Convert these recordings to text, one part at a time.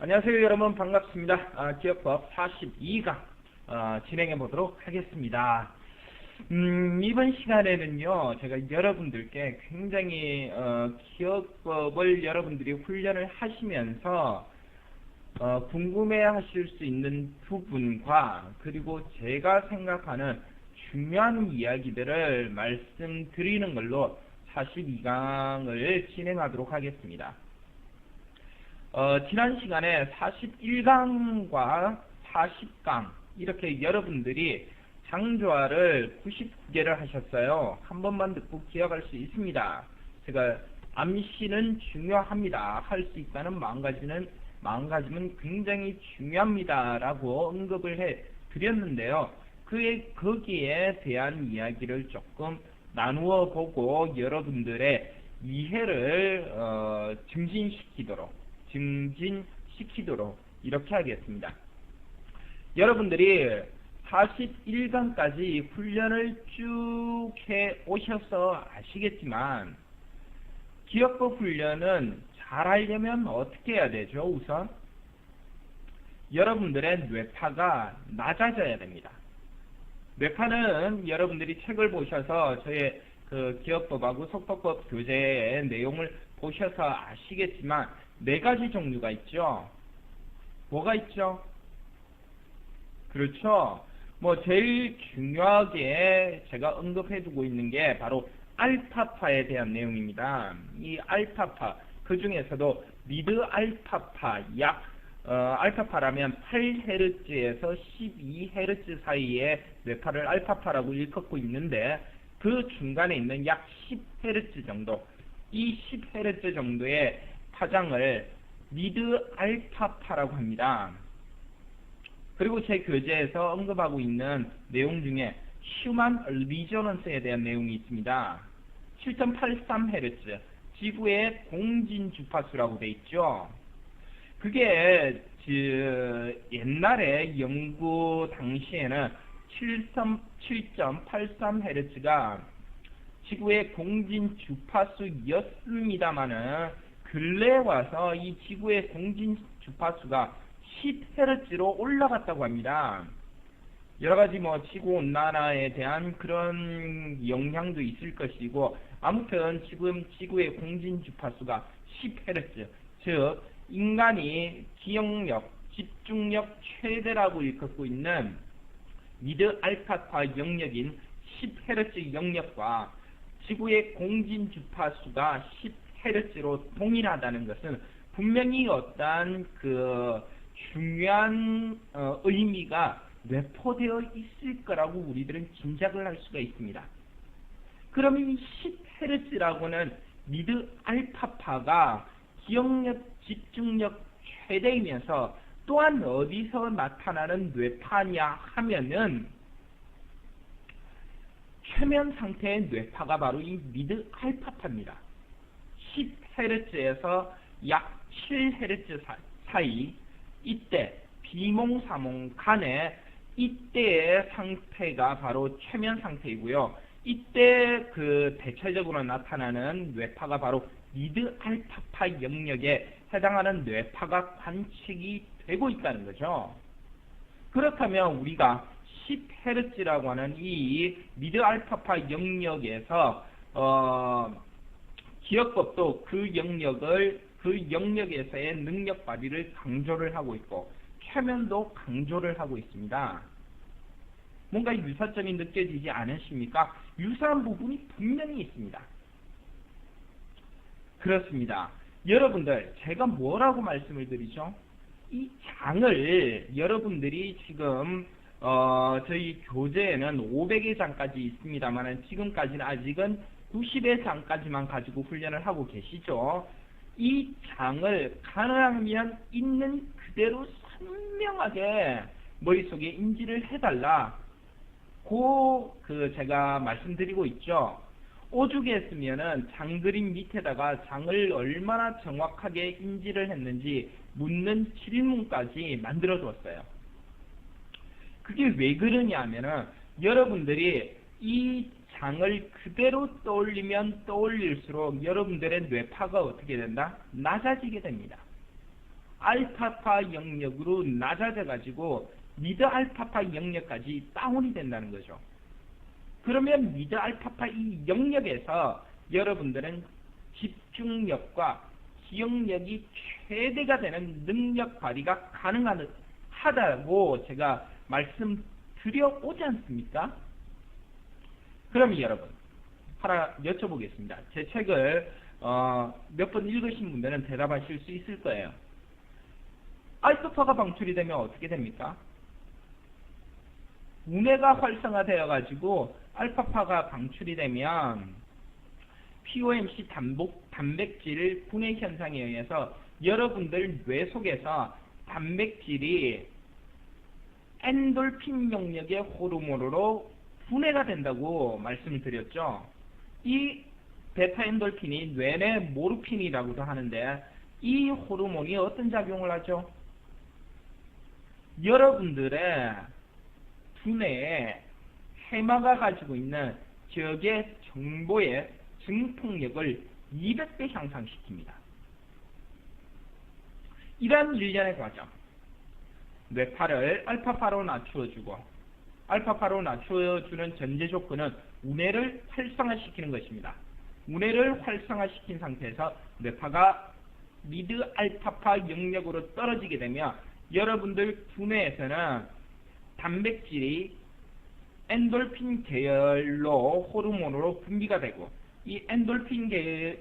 안녕하세요 여러분, 반갑습니다. 기업법 42강 진행해 보도록 하겠습니다. 이번 시간에는요, 제가 여러분들께 굉장히 기업법을 여러분들이 훈련을 하시면서 궁금해 하실 수 있는 부분과, 그리고 제가 생각하는 중요한 이야기들을 말씀드리는 걸로 42강을 진행하도록 하겠습니다. 지난 시간에 41강과 40강 이렇게 여러분들이 장조화를 99개를 하셨어요. 한 번만 듣고 기억할 수 있습니다. 제가 암시는 중요합니다. 할 수 있다는 마음가짐은 굉장히 중요합니다. 라고 언급을 해 드렸는데요. 거기에 대한 이야기를 조금 나누어 보고 여러분들의 이해를 증진시키도록 이렇게 하겠습니다. 여러분들이 41강까지 훈련을 쭉 해 오셔서 아시겠지만, 기업법 훈련은 잘 하려면 어떻게 해야 되죠? 우선 여러분들의 뇌파가 낮아져야 됩니다. 뇌파는 여러분들이 책을 보셔서 저의 그 기업법하고 속법법 교재의 내용을 보셔서 아시겠지만 4가지 종류가 있죠. 뭐가 있죠? 그렇죠. 제일 중요하게 제가 언급해두고 있는 게 바로 알파파에 대한 내용입니다. 이 알파파, 그 중에서도 미드 알파파, 알파파라면 8Hz에서 12Hz 사이의 뇌파를 알파파라고 일컫고 있는데, 그 중간에 있는 약 10Hz 정도, 이 10Hz 정도의 파장을 미드 알파파라고 합니다. 그리고 제 교재에서 언급하고 있는 내용 중에 휴먼 리저넌스에 대한 내용이 있습니다. 7.83Hz, 지구의 공진 주파수라고 되어 있죠. 그게 옛날에 연구 당시에는 7.83Hz가 지구의 공진 주파수였습니다만은, 근래에 와서 이 지구의 공진 주파수가 10Hz로 올라갔다고 합니다. 여러가지 지구 온난화에 대한 그런 영향도 있을 것이고, 아무튼 지금 지구의 공진 주파수가 10Hz, 즉 인간이 기억력, 집중력 최대라고 일컫고 있는 미드 알파파 영역인 10Hz 영역과 지구의 공진 주파수가 10Hz로 동일하다는 것은 분명히 어떠한 그 중요한 의미가 내포되어 있을 거라고 우리들은 짐작을 할 수가 있습니다. 그러면 이 10Hz라고는 미드 알파파가 기억력, 집중력 최대이면서 또한 어디서 나타나는 뇌파냐 하면은, 최면 상태의 뇌파가 바로 이 미드 알파파입니다. 10Hz에서 약 7Hz 사이, 이때 비몽사몽 간에 이때의 상태가 바로 최면 상태이고요. 이때 그 대체적으로 나타나는 뇌파가 바로 미드 알파파 영역에 해당하는 뇌파가 관측이 되고 있다는 거죠. 그렇다면 우리가 10Hz라고 하는 이 미드 알파파 영역에서 기업법도 그 영역에서의 능력 발휘를 강조를 하고 있고, 최면도 강조를 하고 있습니다. 뭔가 유사점이 느껴지지 않으십니까? 유사한 부분이 분명히 있습니다. 그렇습니다. 여러분들, 제가 뭐라고 말씀을 드리죠? 이 장을 여러분들이 지금 저희 교재에는 500의 장까지 있습니다만, 지금까지는 아직은 90의 장까지만 가지고 훈련을 하고 계시죠. 이 장을 가능하면 있는 그대로 선명하게 머릿속에 인지를 해달라. 제가 말씀드리고 있죠. 오죽에 쓰면은 장 그림 밑에다가 장을 얼마나 정확하게 인지를 했는지 묻는 질문까지 만들어 두었어요. 그게 왜 그러냐 하면은, 여러분들이 이 장을 그대로 떠올리면 떠올릴수록 여러분들의 뇌파가 어떻게 된다? 낮아지게 됩니다. 알파파 영역으로 낮아져 가지고 미드 알파파 영역까지 다운이 된다는 거죠. 그러면 미드 알파파 이 영역에서 여러분들은 집중력과 기억력이 최대가 되는 능력 발휘가 가능하다고 제가 말씀드려오지 않습니까? 그러면 여러분 하나 여쭤보겠습니다. 제 책을 몇 번 읽으신 분들은 대답하실 수 있을 거예요. 알파파가 방출이 되면 어떻게 됩니까? 우뇌가 활성화되어 가지고 알파파가 방출이 되면 POMC 단백질 분해 현상에 의해서 여러분들 뇌 속에서 단백질이 엔돌핀 영역의 호르몬으로 분해가 된다고 말씀을 드렸죠. 이 베타 엔돌핀이 뇌내 모르핀이라고도 하는데 이 호르몬이 어떤 작용을 하죠? 여러분들의 두뇌에 해마가 가지고 있는 지역의 정보의 증폭력을 200배 향상시킵니다. 이러한 일련의 과정, 뇌파를 알파파로 낮추어주고 알파파로 낮추어주는 전제 조건은 우뇌를 활성화시키는 것입니다. 우뇌를 활성화시킨 상태에서 뇌파가 미드 알파파 영역으로 떨어지게 되면 여러분들 두뇌에서는 단백질이 엔돌핀 계열로 호르몬으로 분비가 되고 이 엔돌핀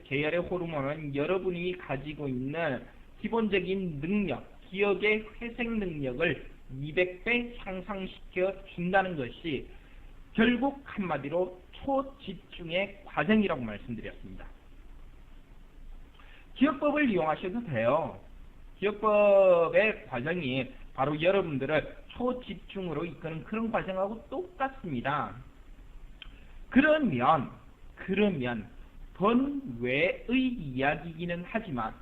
계열의 호르몬은 여러분이 가지고 있는 기본적인 능력, 기억의 회색 능력을 200배 향상시켜 준다는 것이 결국 한마디로 초집중의 과정이라고 말씀드렸습니다. 기억법을 이용하셔도 돼요. 기억법의 과정이 바로 여러분들을 초집중으로 이끄는 그런 과정하고 똑같습니다. 그러면 번외의 이야기이기는 하지만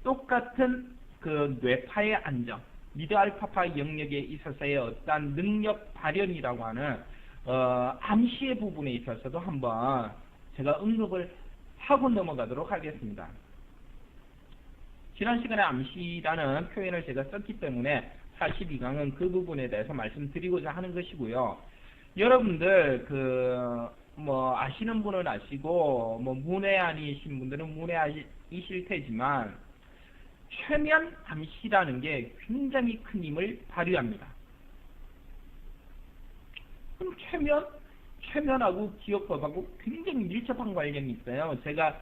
똑같은 그 뇌파의 안정, 미드 알파파 영역에 있어서의 어떤 능력 발현이라고 하는 암시의 부분에 있어서도 한번 제가 언급을 하고 넘어가도록 하겠습니다. 지난 시간에 암시라는 표현을 제가 썼기 때문에 42강은 그 부분에 대해서 말씀드리고자 하는 것이고요. 여러분들 아시는 분은 아시고 문외한이신 분들은 문외이실 테지만 최면 암시라는 게 굉장히 큰 힘을 발휘합니다. 그럼 최면하고 기억법하고 굉장히 밀접한 관련이 있어요. 제가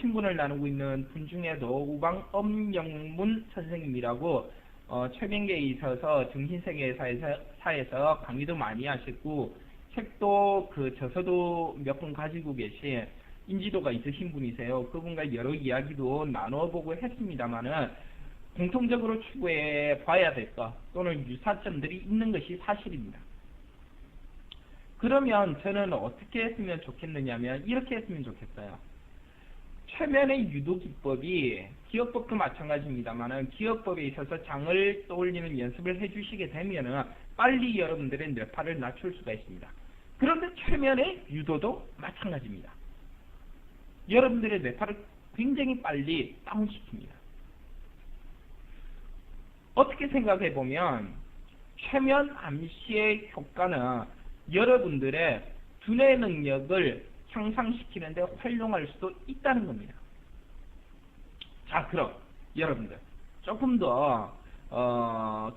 친분을 나누고 있는 분 중에도 우방엄영문 선생님이라고 최면계에 있어서 정신세계사에서 강의도 많이 하셨고 책도 저서도 몇 권 가지고 계신 인지도가 있으신 분이세요. 그분과 여러 이야기도 나눠보고 했습니다만은 공통적으로 추구해 봐야 될 것 또는 유사점들이 있는 것이 사실입니다. 그러면 저는 어떻게 했으면 좋겠느냐면 이렇게 했으면 좋겠어요. 최면의 유도 기법이 기억법도 마찬가지입니다만은 기억법에 있어서 장을 떠올리는 연습을 해주시게 되면은 빨리 여러분들의 뇌파를 낮출 수가 있습니다. 그런데 최면의 유도도 마찬가지입니다. 여러분들의 뇌파를 굉장히 빨리 다운시킵니다. 어떻게 생각해 보면 최면 암시의 효과는 여러분들의 두뇌 능력을 향상시키는데 활용할 수도 있다는 겁니다. 자, 그럼 여러분들 조금 더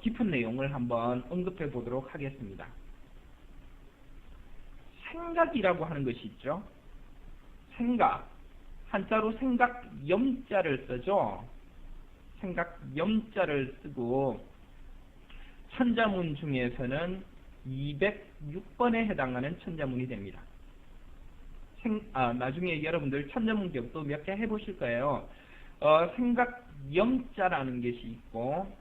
깊은 내용을 한번 언급해 보도록 하겠습니다. 생각이라고 하는 것이 있죠. 생각, 한자로 생각 염자를 쓰죠. 생각 염자를 쓰고 천자문 중에서는 206번에 해당하는 천자문이 됩니다. 나중에 여러분들 천자문 기억도 몇 개 해보실 거예요. 생각 염자라는 것이 있고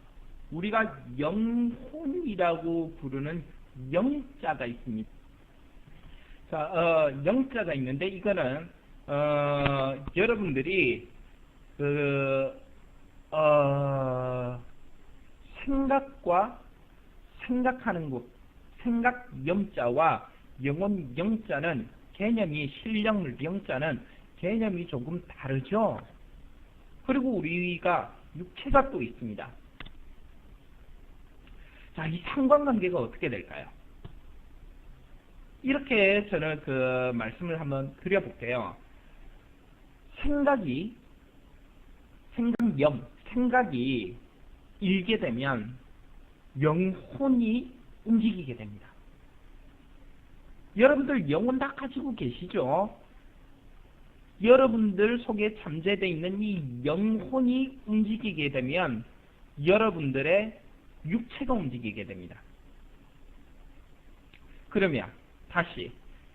우리가 영혼이라고 부르는 영자가 있습니다. 자, 영자가 있는데 이거는 여러분들이 생각과 생각하는 것, 생각 염자와 영혼 영자는 개념이 실령 영자는 개념이 조금 다르죠. 그리고 우리가 육체가 또 있습니다. 자, 이 상관관계가 어떻게 될까요? 이렇게 저는 그 말씀을 한번 드려볼게요. 생각이 일게 되면 영혼이 움직이게 됩니다. 여러분들 영혼 다 가지고 계시죠? 여러분들 속에 잠재되어 있는 이 영혼이 움직이게 되면 여러분들의 육체가 움직이게 됩니다. 그러면 다시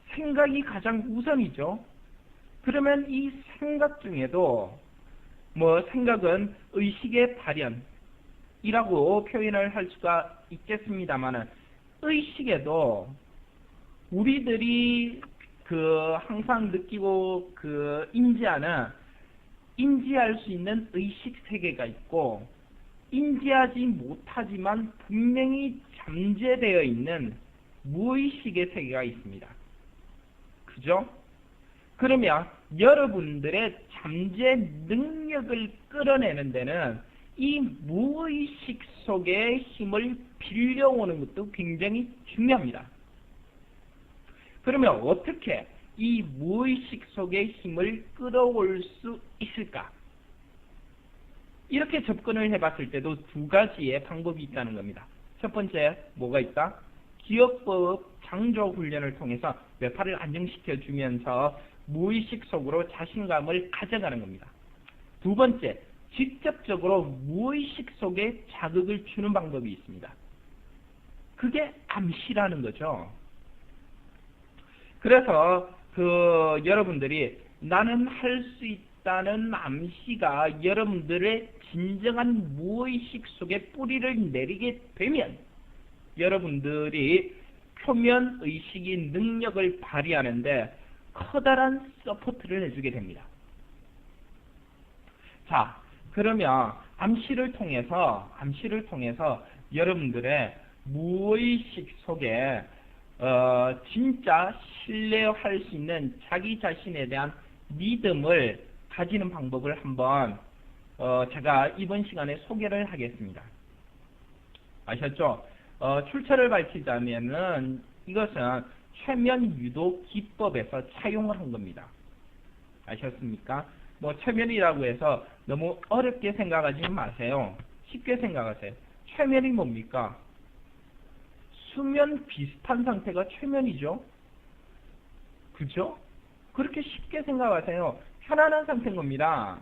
생각이 가장 우선이죠. 그러면 이 생각 중에도 생각은 의식의 발현이라고 표현을 할 수가 있겠습니다만 의식에도 우리들이 항상 느끼고 인지할 수 있는 의식 세계가 있고 인지하지 못하지만 분명히 잠재되어 있는 무의식의 세계가 있습니다. 그죠? 그러면 여러분들의 잠재 능력을 끌어내는 데는 이 무의식 속의 힘을 빌려오는 것도 굉장히 중요합니다. 그러면 어떻게 이 무의식 속의 힘을 끌어올 수 있을까? 이렇게 접근을 해봤을 때도 두 가지의 방법이 있다는 겁니다. 첫 번째, 뭐가 있다? 기억법 장조 훈련을 통해서 뇌파를 안정시켜 주면서 무의식 속으로 자신감을 가져가는 겁니다. 두 번째, 직접적으로 무의식 속에 자극을 주는 방법이 있습니다. 그게 암시라는 거죠. 그래서 여러분들이 나는 할 수 있다는 암시가 여러분들의 진정한 무의식 속에 뿌리를 내리게 되면 여러분들이 표면 의식이 능력을 발휘하는데 커다란 서포트를 해주게 됩니다. 자, 그러면 암시를 통해서 여러분들의 무의식 속에 진짜 신뢰할 수 있는 자기 자신에 대한 믿음을 가지는 방법을 한번 제가 이번 시간에 소개를 하겠습니다. 아셨죠? 출처를 밝히자면은 이것은 최면 유도 기법에서 차용을 한 겁니다. 아셨습니까? 최면이라고 해서 너무 어렵게 생각하지 마세요. 쉽게 생각하세요. 최면이 뭡니까? 수면 비슷한 상태가 최면이죠. 그죠? 그렇게 쉽게 생각하세요. 편안한 상태인 겁니다.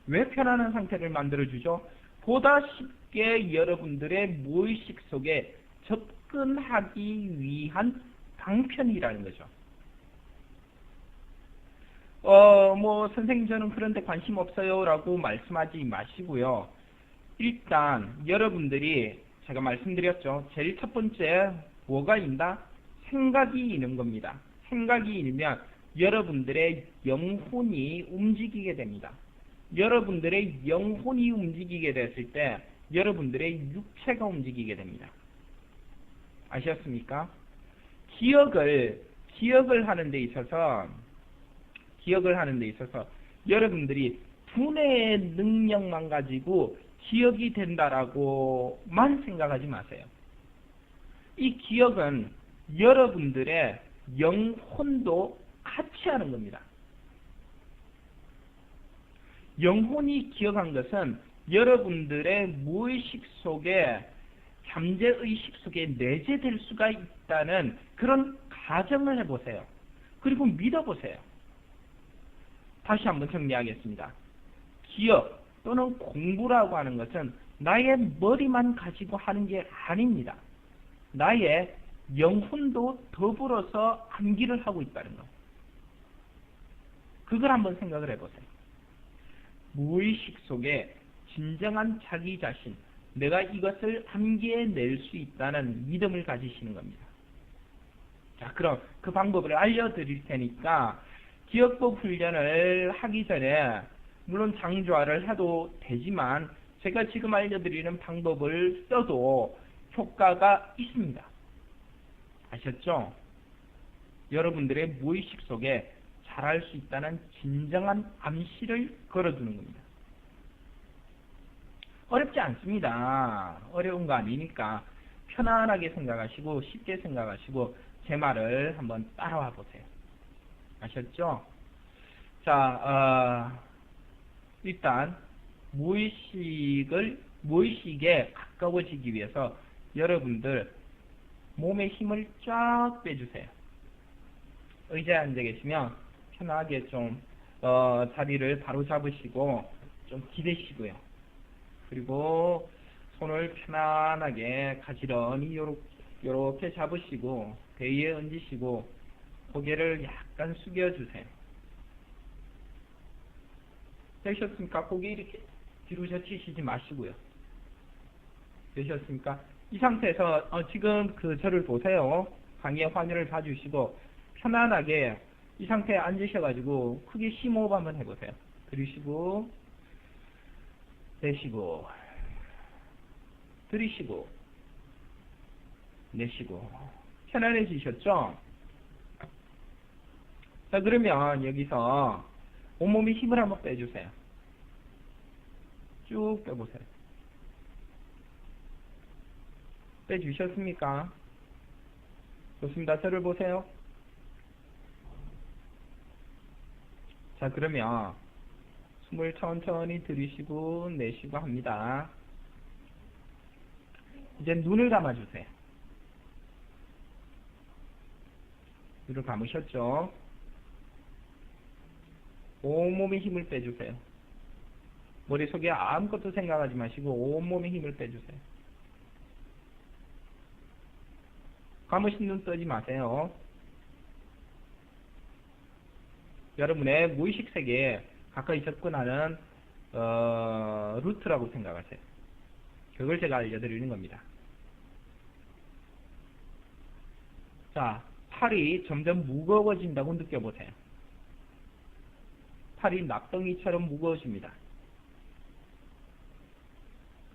왜 편안한 상태를 만들어주죠? 보다 쉽게 여러분들의 무의식 속에 접근하기 위한 방편이라는 거죠. 선생님 저는 그런 데 관심 없어요 라고 말씀하지 마시고요. 일단 여러분들이 제가 말씀드렸죠. 제일 첫 번째 뭐가 있나? 생각이 있는 겁니다. 생각이 있으면 여러분들의 영혼이 움직이게 됩니다. 여러분들의 영혼이 움직이게 됐을 때 여러분들의 육체가 움직이게 됩니다. 아셨습니까? 기억을 하는 데 있어서 여러분들이 두뇌의 능력만 가지고 기억이 된다라고만 생각하지 마세요. 이 기억은 여러분들의 영혼도 같이 하는 겁니다. 영혼이 기억한 것은 여러분들의 무의식 속에 잠재의식 속에 내재될 수가 있다는 그런 가정을 해보세요. 그리고 믿어보세요. 다시 한번 정리하겠습니다. 기억 또는 공부라고 하는 것은 나의 머리만 가지고 하는 게 아닙니다. 나의 영혼도 더불어서 암기를 하고 있다는 것. 그걸 한번 생각을 해보세요. 무의식 속에 진정한 자기 자신, 내가 이것을 암기해낼 수 있다는 믿음을 가지시는 겁니다. 자, 그럼 그 방법을 알려드릴 테니까 기억법 훈련을 하기 전에 물론 장조화를 해도 되지만 제가 지금 알려드리는 방법을 써도 효과가 있습니다. 아셨죠? 여러분들의 무의식 속에 잘할 수 있다는 진정한 암시를 걸어두는 겁니다. 어렵지 않습니다. 어려운 거 아니니까 편안하게 생각하시고 쉽게 생각하시고 제 말을 한번 따라와 보세요. 아셨죠? 자, 일단 무의식에 가까워지기 위해서 여러분들 몸의 힘을 쫙 빼주세요. 의자에 앉아 계시면 편하게 좀 자리를 바로 잡으시고 좀 기대시고요. 그리고 손을 편안하게 가지런히 요렇게 잡으시고 배 위에 얹으시고 고개를 약간 숙여주세요. 되셨습니까? 고개 이렇게 뒤로 젖히시지 마시고요. 되셨습니까? 이 상태에서 지금 저를 보세요. 강의 화면을 봐주시고 편안하게 이 상태에 앉으셔가지고 크게 심호흡 한번 해보세요. 들이쉬고 내쉬고 들이쉬고 내쉬고 편안해지셨죠? 자, 그러면 여기서 온몸에 힘을 한번 빼주세요. 쭉 빼보세요. 빼주셨습니까? 좋습니다. 저를 보세요. 자, 그러면 숨을 천천히 들이쉬고 내쉬고 합니다. 이제 눈을 감아주세요. 눈을 감으셨죠? 온몸에 힘을 빼주세요. 머릿속에 아무것도 생각하지 마시고 온몸에 힘을 빼주세요. 감으신 눈 뜨지 마세요. 여러분의 무의식 세계에 가까이 접근하는 루트라고 생각하세요. 그걸 제가 알려드리는 겁니다. 자, 팔이 점점 무거워진다고 느껴보세요. 팔이 낙덩이처럼 무거워집니다.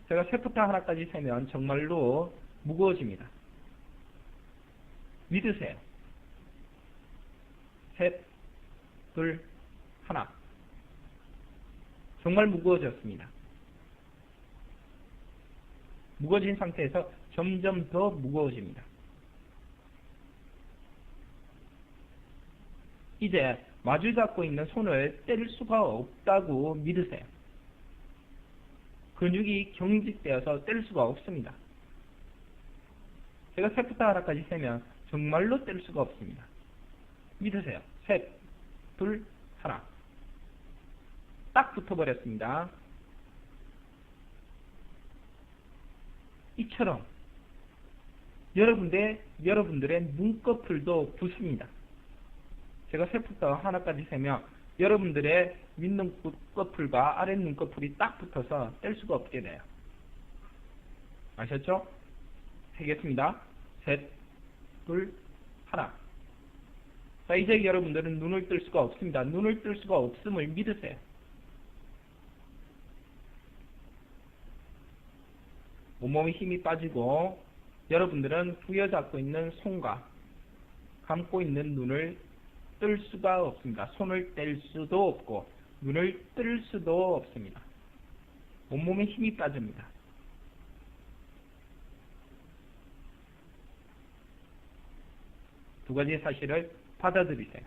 제가 세부터 하나까지 세면 정말로 무거워집니다. 믿으세요. 셋, 둘, 하나. 정말 무거워졌습니다. 무거워진 상태에서 점점 더 무거워집니다. 이제 마주 잡고 있는 손을 뗄 수가 없다고 믿으세요. 근육이 경직되어서 뗄 수가 없습니다. 제가 셋부터 하나까지 세면 정말로 뗄 수가 없습니다. 믿으세요. 셋, 둘, 하나. 딱 붙어버렸습니다. 이처럼 여러분들의 눈꺼풀도 붙습니다. 제가 셋부터 하나까지 세면 여러분들의 윗눈꺼풀과 아랫눈꺼풀이 딱 붙어서 뗄 수가 없게 돼요. 아셨죠? 세겠습니다. 셋, 둘, 하나. 자, 이제 여러분들은 눈을 뜰 수가 없습니다. 눈을 뜰 수가 없음을 믿으세요. 온몸에 힘이 빠지고 여러분들은 부여잡고 있는 손과 감고 있는 눈을 뜰 수가 없습니다. 손을 뗄 수도 없고 눈을 뜰 수도 없습니다. 온몸에 힘이 빠집니다. 두 가지 사실을 받아들이세요.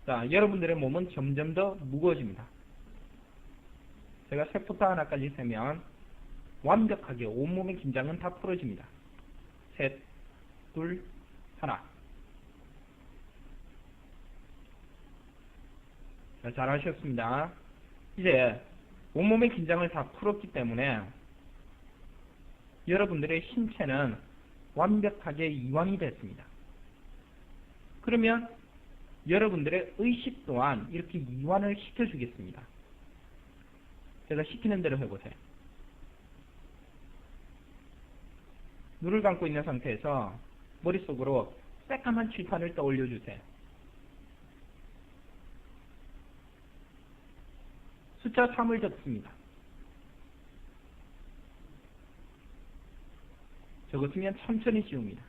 자, 여러분들의 몸은 점점 더 무거워집니다. 제가 셋부터 하나까지 세면 완벽하게 온몸의 긴장은 다 풀어집니다. 셋, 둘, 하나. 자, 잘하셨습니다. 이제 온몸의 긴장을 다 풀었기 때문에 여러분들의 신체는 완벽하게 이완이 됐습니다. 그러면 여러분들의 의식 또한 이렇게 이완을 시켜주겠습니다. 제가 시키는 대로 해보세요. 눈을 감고 있는 상태에서 머릿속으로 새까만 칠판을 떠올려주세요. 숫자 3을 적습니다. 적었으면 천천히 지웁니다.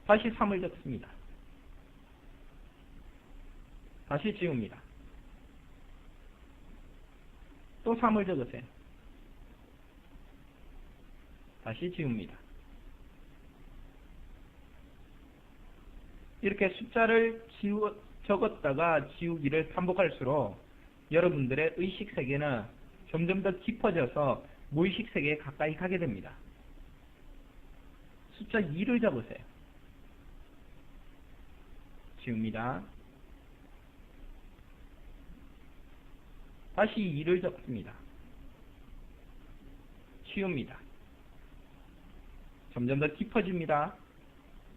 다시 3을 적습니다. 다시 지웁니다. 또 3을 적으세요. 다시 지웁니다. 이렇게 숫자를 적었다가 지우기를 반복할수록 여러분들의 의식 세계는 점점 더 깊어져서 무의식 세계에 가까이 가게 됩니다. 숫자 2를 적으세요. 지웁니다. 다시 2를 적습니다. 지웁니다. 점점 더 깊어집니다.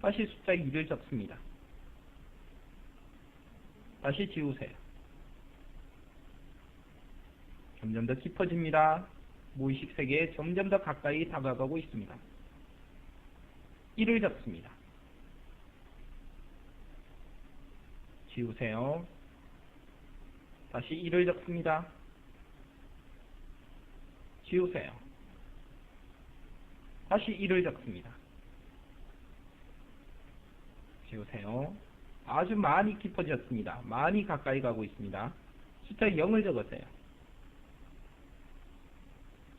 다시 숫자 2를 적습니다. 다시 지우세요. 점점 더 깊어집니다. 무의식 세계에 점점 더 가까이 다가가고 있습니다. 1을 적습니다. 지우세요. 다시 1을 적습니다. 지우세요. 다시 1을 적습니다. 지우세요. 아주 많이 깊어졌습니다. 많이 가까이 가고 있습니다. 숫자 0을 적으세요.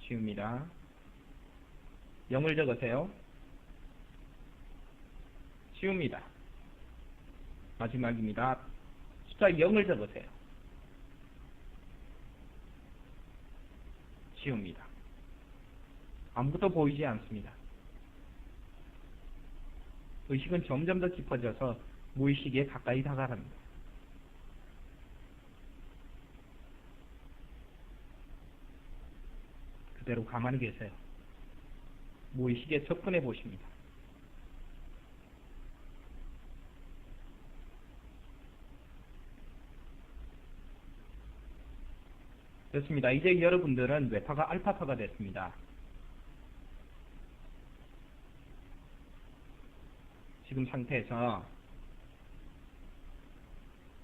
지웁니다. 0을 적으세요. 지웁니다. 마지막입니다. 숫자 0을 적으세요. 지웁니다. 아무것도 보이지 않습니다. 의식은 점점 더 깊어져서 무의식에 가까이 다가갑니다. 그대로 가만히 계세요. 무의식에 접근해 보십니다. 됐습니다. 이제 여러분들은 뇌파가 알파파가 됐습니다. 지금 상태에서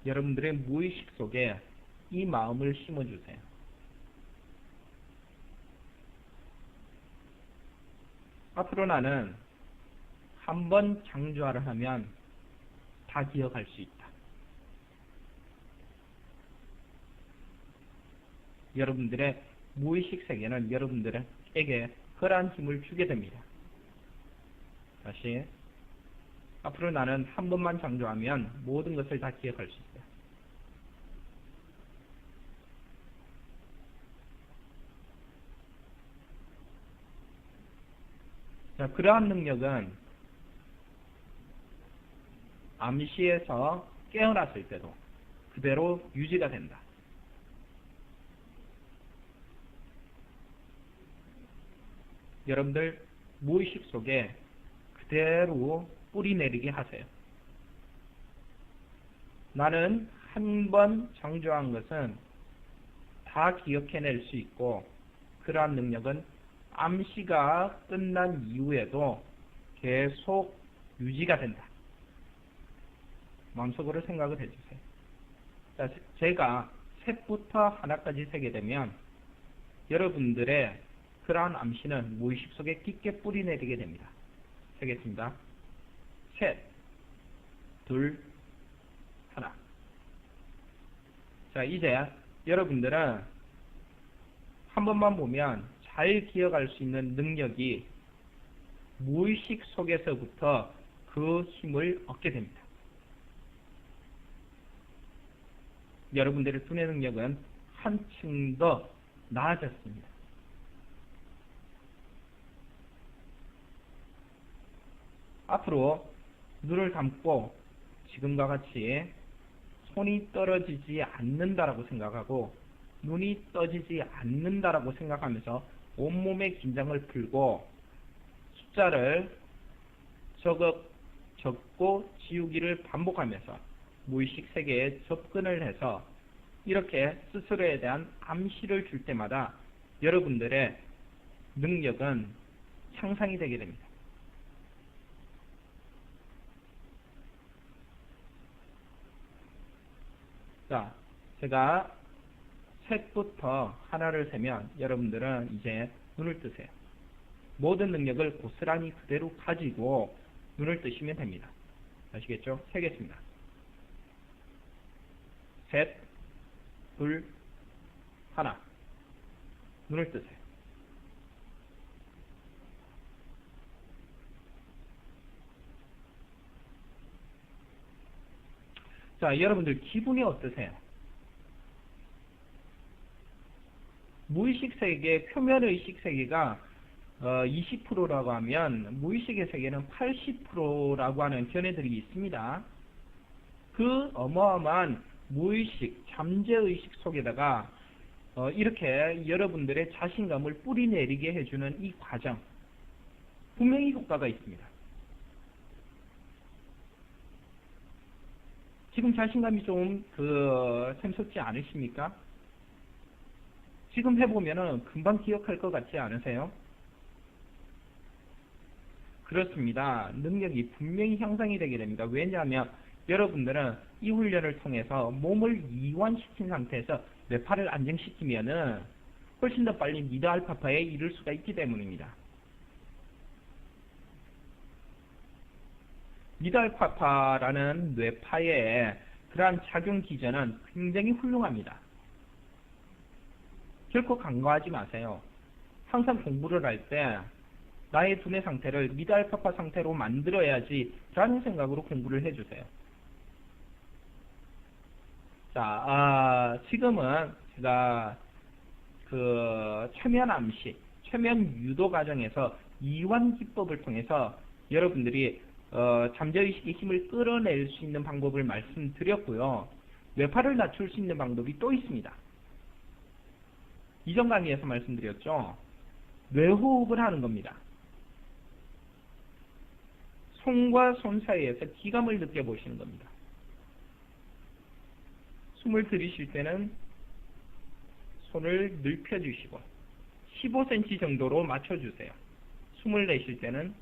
여러분들의 무의식 속에 이 마음을 심어주세요. 앞으로 나는 한 번 창조화를 하면 다 기억할 수 있다. 여러분들의 무의식 세계는 여러분들에게 그러한 힘을 주게 됩니다. 다시 앞으로 나는 한 번만 창조하면 모든 것을 다 기억할 수 있어요. 자, 그러한 능력은 암시에서 깨어났을 때도 그대로 유지가 된다. 여러분들 무의식 속에 그대로 뿌리 내리게 하세요. 나는 한 번 창조한 것은 다 기억해낼 수 있고 그러한 능력은 암시가 끝난 이후에도 계속 유지가 된다. 마음속으로 생각을 해주세요. 자, 제가 셋부터 하나까지 세게 되면 여러분들의 그러한 암시는 무의식 속에 깊게 뿌리 내리게 됩니다. 세겠습니다. 셋, 둘, 하나. 자, 이제 여러분들은 한 번만 보면 잘 기억할 수 있는 능력이 무의식 속에서부터 그 힘을 얻게 됩니다. 여러분들의 두뇌 능력은 한층 더 나아졌습니다. 앞으로 눈을 감고 지금과 같이 손이 떨어지지 않는다라고 생각하고 눈이 떠지지 않는다라고 생각하면서 온몸의 긴장을 풀고 숫자를 적고 지우기를 반복하면서 무의식 세계에 접근을 해서 이렇게 스스로에 대한 암시를 줄 때마다 여러분들의 능력은 향상이 되게 됩니다. 자, 제가 셋부터 하나를 세면 여러분들은 이제 눈을 뜨세요. 모든 능력을 고스란히 그대로 가지고 눈을 뜨시면 됩니다. 아시겠죠? 세겠습니다. 셋, 둘, 하나. 눈을 뜨세요. 자, 여러분들 기분이 어떠세요? 무의식 세계, 표면의식 세계가 20%라고 하면 무의식의 세계는 80%라고 하는 견해들이 있습니다. 그 어마어마한 무의식, 잠재의식 속에다가 이렇게 여러분들의 자신감을 뿌리내리게 해주는 이 과정, 분명히 효과가 있습니다. 지금 자신감이 좀 샘솟지 않으십니까? 지금 해보면은 금방 기억할 것 같지 않으세요? 그렇습니다. 능력이 분명히 향상이 되게 됩니다. 왜냐하면 여러분들은 이 훈련을 통해서 몸을 이완시킨 상태에서 뇌파를 안정시키면은 훨씬 더 빨리 미드 알파파에 이를 수가 있기 때문입니다. 미드 알파파라는 뇌파의 그러한 작용 기전은 굉장히 훌륭합니다. 결코 간과하지 마세요. 항상 공부를 할 때 나의 두뇌 상태를 미드 알파파 상태로 만들어야지 라는 생각으로 공부를 해주세요. 자, 지금은 제가 최면 암시, 최면 유도 과정에서 이완 기법을 통해서 여러분들이 잠재의식의 힘을 끌어낼 수 있는 방법을 말씀드렸고요. 뇌파를 낮출 수 있는 방법이 또 있습니다. 이전 강의에서 말씀드렸죠. 뇌호흡을 하는 겁니다. 손과 손 사이에서 기감을 느껴보시는 겁니다. 숨을 들이쉴 때는 손을 넓혀주시고 15cm 정도로 맞춰주세요. 숨을 내쉴 때는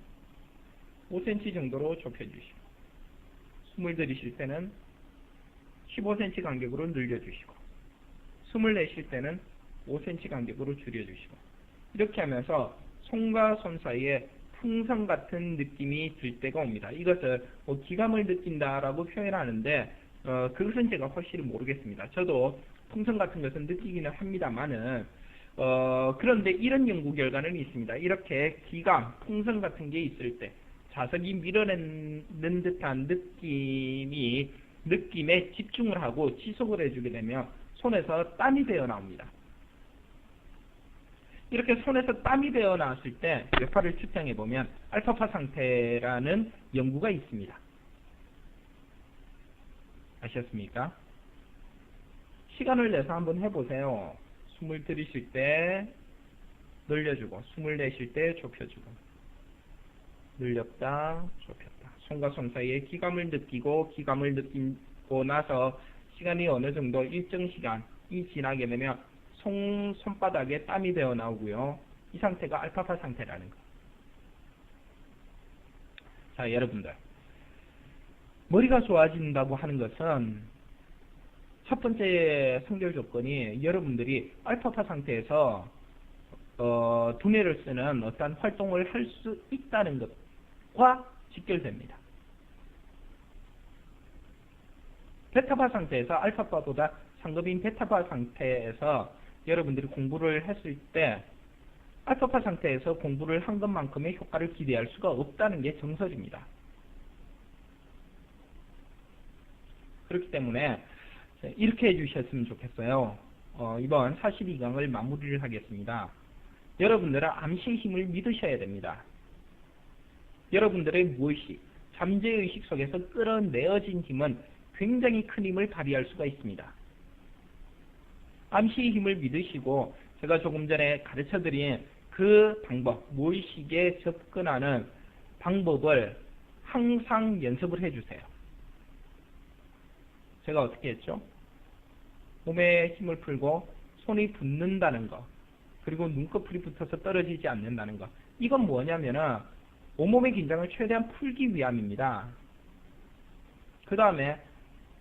5cm 정도로 좁혀주시고 숨을 들이쉴 때는 15cm 간격으로 늘려주시고 숨을 내쉴 때는 5cm 간격으로 줄여주시고 이렇게 하면서 손과 손 사이에 풍선 같은 느낌이 들 때가 옵니다. 이것을 기감을 느낀다라고 표현하는데 그것은 제가 확실히 모르겠습니다. 저도 풍선 같은 것은 느끼기는 합니다만은 그런데 이런 연구 결과는 있습니다. 이렇게 기감, 풍선 같은 게 있을 때 자석이 밀어내는 듯한 느낌에 집중을 하고 지속을 해주게 되면 손에서 땀이 배어 나옵니다. 이렇게 손에서 땀이 배어 나왔을 때 뇌파를 측정해 보면 알파파 상태라는 연구가 있습니다. 아셨습니까? 시간을 내서 한번 해보세요. 숨을 들이쉴 때 늘려주고 숨을 내쉴 때 좁혀주고 늘렸다 좁혔다. 손과 손 사이에 기감을 느끼고 기감을 느끼고 나서 시간이 어느 정도 일정 시간이 지나게 되면 손바닥에 땀이 배어 나오고요. 이 상태가 알파파 상태라는 거. 자, 여러분들. 머리가 좋아진다고 하는 것은 첫 번째 선결 조건이 여러분들이 알파파 상태에서 두뇌를 쓰는 어떤 활동을 할 수 있다는 것과 직결됩니다. 베타파 상태에서 알파파보다 상급인 베타파 상태에서 여러분들이 공부를 했을 때 알파파 상태에서 공부를 한 것만큼의 효과를 기대할 수가 없다는 게 정설입니다. 그렇기 때문에 이렇게 해주셨으면 좋겠어요. 이번 42강을 마무리를 하겠습니다. 여러분들은 암시의 힘을 믿으셔야 됩니다. 여러분들의 무의식, 잠재의식 속에서 끌어내어진 힘은 굉장히 큰 힘을 발휘할 수가 있습니다. 암시의 힘을 믿으시고 제가 조금 전에 가르쳐드린 그 방법, 무의식에 접근하는 방법을 항상 연습을 해주세요. 제가 어떻게 했죠? 몸에 힘을 풀고 손이 붙는다는 거, 그리고 눈꺼풀이 붙어서 떨어지지 않는다는 거. 이건 뭐냐면은 온몸의 긴장을 최대한 풀기 위함입니다. 그 다음에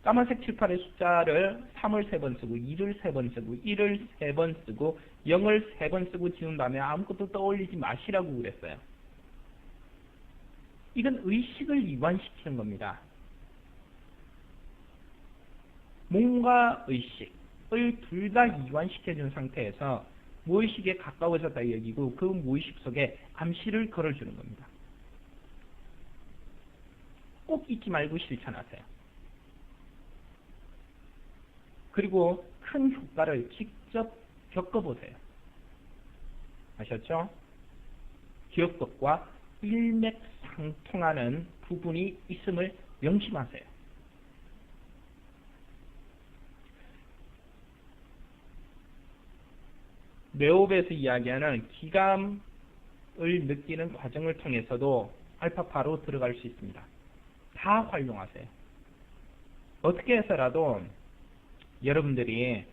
까만색 칠판의 숫자를 3을 3번 쓰고 2를 3번 쓰고 1을 3번 쓰고 0을 3번 쓰고 지운 다음에 아무것도 떠올리지 마시라고 그랬어요. 이건 의식을 이완시키는 겁니다. 몸과 의식을 둘 다 이완시켜준 상태에서 무의식에 가까워졌다 여기고 그 무의식 속에 암시를 걸어주는 겁니다. 꼭 잊지 말고 실천하세요. 그리고 큰 효과를 직접 겪어보세요. 아셨죠? 기억법과 일맥상통하는 부분이 있음을 명심하세요. 뇌호흡에서 이야기하는 기감을 느끼는 과정을 통해서도 알파파로 들어갈 수 있습니다. 다 활용하세요. 어떻게 해서라도 여러분들이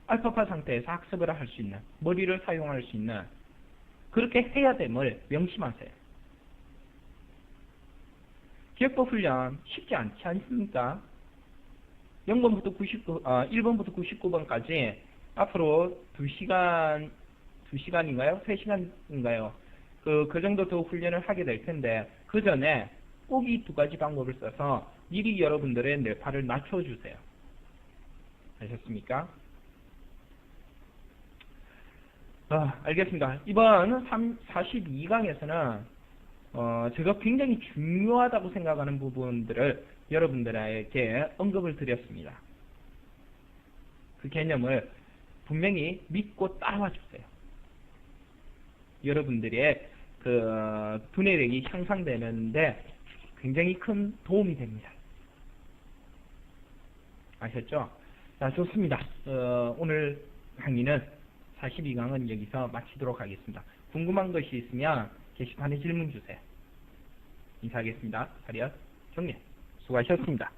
알파파 상태에서 학습을 할 수 있는, 머리를 사용할 수 있는, 그렇게 해야 됨을 명심하세요. 기억법 훈련 쉽지 않지 않습니까? 0번부터 1번부터 99번까지 앞으로 2시간인가요? 3시간인가요? 그 정도 더 훈련을 하게 될 텐데, 그 전에 꼭 이 두 가지 방법을 써서 미리 여러분들의 뇌파를 낮춰주세요. 아셨습니까? 알겠습니다. 이번 42강에서는 제가 굉장히 중요하다고 생각하는 부분들을 여러분들에게 언급을 드렸습니다. 그 개념을 분명히 믿고 따라와 주세요. 여러분들의 그 두뇌력이 향상되는데 굉장히 큰 도움이 됩니다. 아셨죠? 자, 좋습니다. 오늘 강의는 42강은 여기서 마치도록 하겠습니다. 궁금한 것이 있으면 게시판에 질문 주세요. 인사하겠습니다. 차렷, 정리. 수고하셨습니다.